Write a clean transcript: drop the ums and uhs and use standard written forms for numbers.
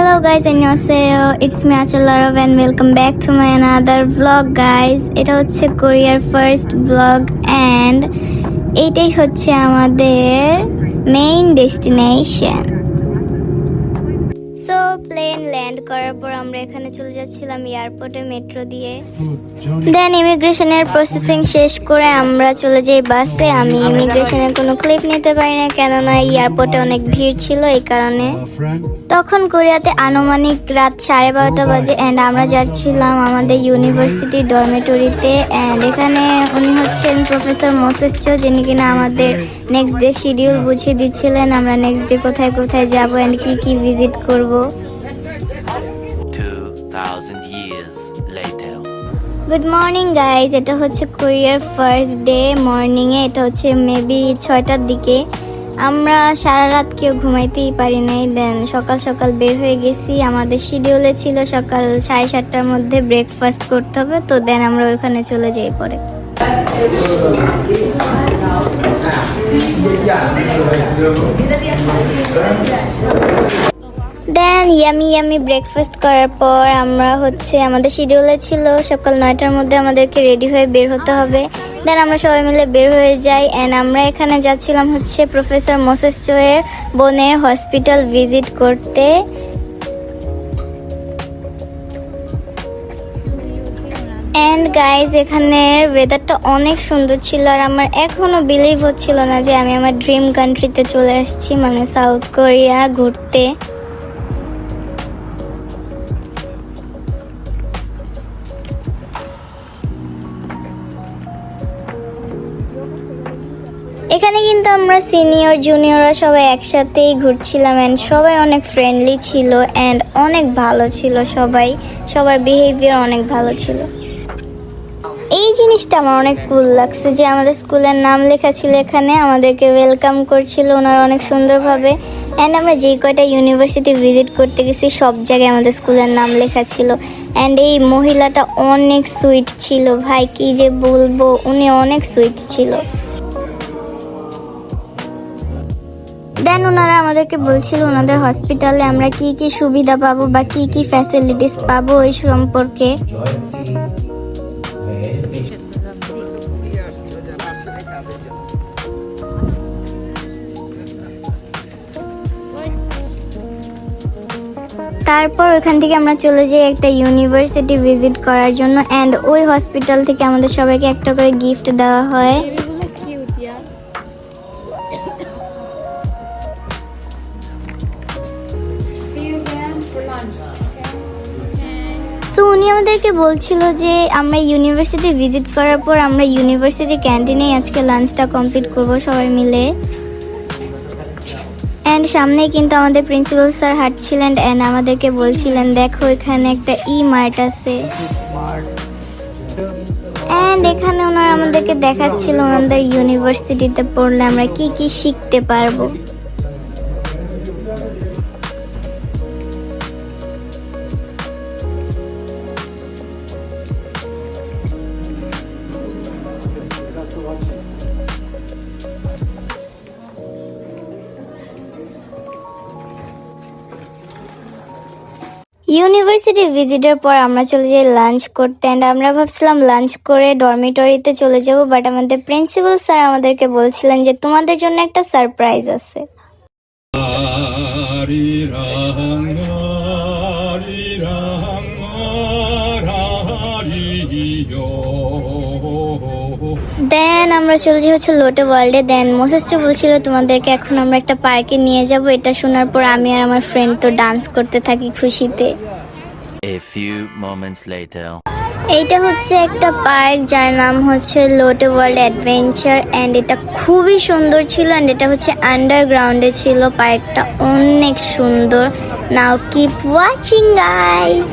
Hello guys, annyeonghaseyo. It's me Achalarov and welcome back to my another vlog guys. এটা হচ্ছে কোরিয়ার first blog and এটাই হচ্ছে আমাদের main destination. So plane land করার পর আমরা এখানে চলে যাচ্ছিলাম এয়ারপোর্টে মেট্রো দিয়ে। দেন ইমিগ্রেশনের প্রসেসিং শেষ করে আমরা চলে যাই বাসে। আমি ইমিগ্রেশনের কোনো ক্লিপ নিতে পারি না, কেননা এয়ারপোর্টে অনেক ভিড় ছিল এই কারণে। তখন কোরিয়াতে আনুমানিক রাত 12:30 বাজে অ্যান্ড আমরা যাচ্ছিলাম আমাদের ইউনিভার্সিটি ডরমেটরিতে। অ্যান্ড এখানে উনি হচ্ছেন প্রফেসর মোসেস চো, যিনি কিনা আমাদের নেক্সট ডে শিডিউল বুঝিয়ে দিচ্ছিলেন আমরা নেক্সট ডে কোথায় কোথায় যাবো অ্যান্ড কি কি ভিজিট করব। 2000 years later. Good morning guys, এটা হচ্ছে কোরিয়ার ফার্স্ট ডে মর্নিংয়ে। এটা হচ্ছে মেবি 6টার দিকে। আমরা সারা রাত কেউ ঘুমাইতেই পারি নাই। দেন সকাল সকাল বের হয়ে গেছি। আমাদের শিডিউলে ছিল সকাল 7:30টার মধ্যে ব্রেকফাস্ট করতে হবে, তো দেন আমরা ওইখানে চলে যাই পরে। দেন ইয়ামি ব্রেকফাস্ট করার পর আমরা হচ্ছে আমাদের শিডিউলে ছিল সকাল 9টার মধ্যে আমাদেরকে রেডি হয়ে বের হতে হবে। দেন আমরা সবাই মিলে বের হয়ে যাই অ্যান্ড আমরা এখানে যাচ্ছিলাম হচ্ছে প্রফেসর মোসেস চো এর বোনের হসপিটাল ভিজিট করতে। অ্যান্ড গাইজ এখানের ওয়েদারটা অনেক সুন্দর ছিল আর আমার এখনো বিলিভ হচ্ছিল না যে আমি আমার ড্রিম কান্ট্রিতে চলে আসছি, মানে সাউথ কোরিয়া ঘুরতে। এখানে কিন্তু আমরা সিনিয়র জুনিয়ররা সবাই একসাথেই ঘুরছিলাম অ্যান্ড সবাই অনেক ফ্রেন্ডলি ছিল অ্যান্ড অনেক ভালো ছিল সবাই, সবার বিহেভিয়ার অনেক ভালো ছিল। এই জিনিসটা আমার অনেক কুল লাগছে যে আমাদের স্কুলের নাম লেখা ছিল এখানে, আমাদেরকে ওয়েলকাম করছিল ওনারা অনেক সুন্দরভাবে। অ্যান্ড আমরা যেই কয়টা ইউনিভার্সিটি ভিজিট করতে গেছি সব জায়গায় আমাদের স্কুলের নাম লেখা ছিল। অ্যান্ড এই মহিলাটা অনেক সুইট ছিল, ভাই কি যে বলবো, উনি অনেক সুইট ছিল। দেন ওনারা আমাদেরকে বলছিল ওনাদের হসপিটালে আমরা কি কি সুবিধা পাবো বা কি কি ফ্যাসিলিটিস পাবো ওই সম্পর্কে। তারপর ওখান থেকে আমরা চলে যাই একটা ইউনিভার্সিটি ভিজিট করার জন্য অ্যান্ড ওই হসপিটাল থেকে আমাদের সবাইকে একটা করে গিফট দেওয়া হয়। সো উনি আমাদেরকে বলছিল যে আমরা ইউনিভার্সিটি ভিজিট করার পর আমরা ইউনিভার্সিটি ক্যান্টিনেই আজকে লাঞ্চটা কমপ্লিট করব সবাই মিলে। অ্যান্ড সামনেই কিন্তু আমাদের প্রিন্সিপাল স্যার হাঁটছিলেন অ্যান্ড আমাদেরকে বলছিলেন দেখো এখানে একটা মার্ট আছে। অ্যান্ড এখানে ওনারা আমাদেরকে দেখাচ্ছিল ওনাদের ইউনিভার্সিটিতে পড়লে আমরা কি কি শিখতে পারবো। ইউনিভার্সিটি ভিজিটের পর আমরা চলে যাই লাঞ্চ করতে অ্যান্ড আমরা ভাবছিলাম লাঞ্চ করে ডরমিটরিতে চলে যাব, বাট আমাদের প্রিন্সিপাল স্যার আমাদেরকে বলছিলেন যে তোমাদের জন্য একটা সারপ্রাইজ আছে। দেন আমরা চলে যাই হচ্ছে লোটে ওয়ার্ল্ডে। দেন মোসেস চো বলছিল তোমাদেরকে এখন আমরা একটা পার্কে নিয়ে যাব। এটা শোনার পর আমি আর আমার ফ্রেন্ড তো ডান্স করতে থাকি খুশিতে। A few moments later. এইটা হচ্ছে একটা পার্ক যার নাম হচ্ছে লোটে ওয়ার্ল্ড অ্যাডভেঞ্চার অ্যান্ড এটা খুবই সুন্দর ছিল অ্যান্ড এটা হচ্ছে আন্ডারগ্রাউন্ডে ছিল। পার্কটা অনেক সুন্দর। নাও কিপ ওয়াচিং গাইস।